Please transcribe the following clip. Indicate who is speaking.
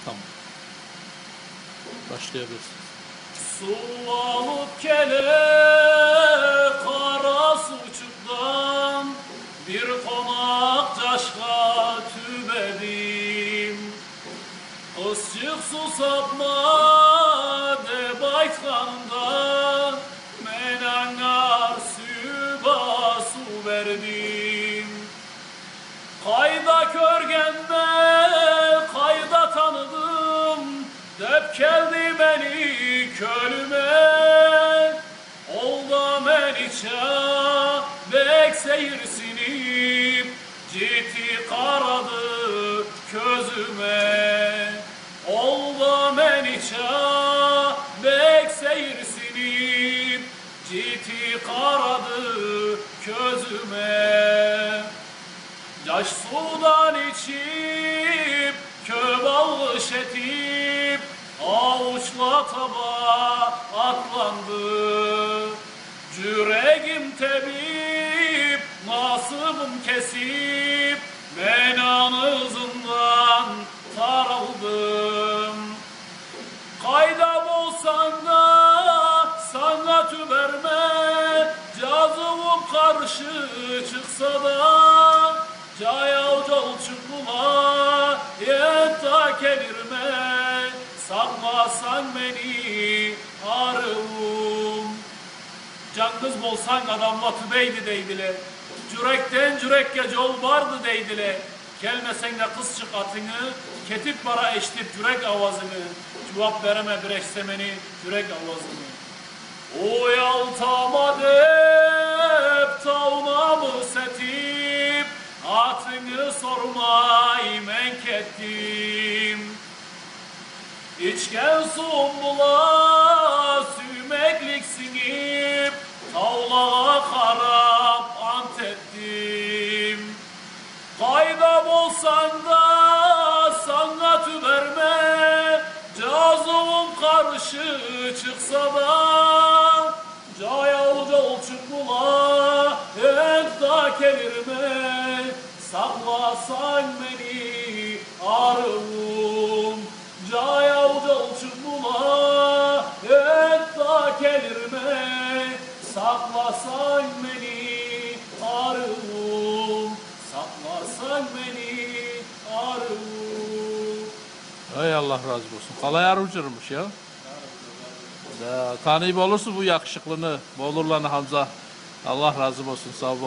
Speaker 1: Tamam. Başlayabilirsin.
Speaker 2: Su alıp gele kara suçuktan bir konak taşka tübedim. Kızcık su sapma de baytkanında menengar süba su verdim. Kayda körgende kayda tanıdım, dep geldi beni kölüme. Olda men içe bek seyirsinip, ciddi karadı közüme. Olda men içe bek seyirsinip, ciddi karadı közüme. Yaş sudan içip, köbalış etip, avuçla taba atlandı. Yüreğim tebip, nasibim kesip, ben anızından sarıldım. Kayda olsan da sana tüberme, cazıbım karşı çıksa da, cayav çolçukluğa yetta gelirme, sanmasan beni arığım. Can kız bolsan adamla tübeydi deydiler, cürekten cürekke yol vardı deydiler. Gelmesen de kız çık atını, ketip bara eştip cürek avazını, cevap vereme bir eşsemeni cürek avazını. O yaltama dep tavnamı setip, atını sormay menk ettim. İçken sumbula sümeklik sinip, tavlağa karap ant ettim. Kayda bolsan da sana tüberme, cazım karşı çıksa da, cayav çolçukluğa enta gelirme, saklasan beni arığım. Cayav çolçukluğa enta gelirme, saklasan beni arığım. Saklasan beni arığım.
Speaker 1: Hay Allah razı olsun. Kalay arıcırmış ya. Tanıyıp olursun bu yakışıklını, Bolurlanı Hamza. Allah razı olsun, sağ ol.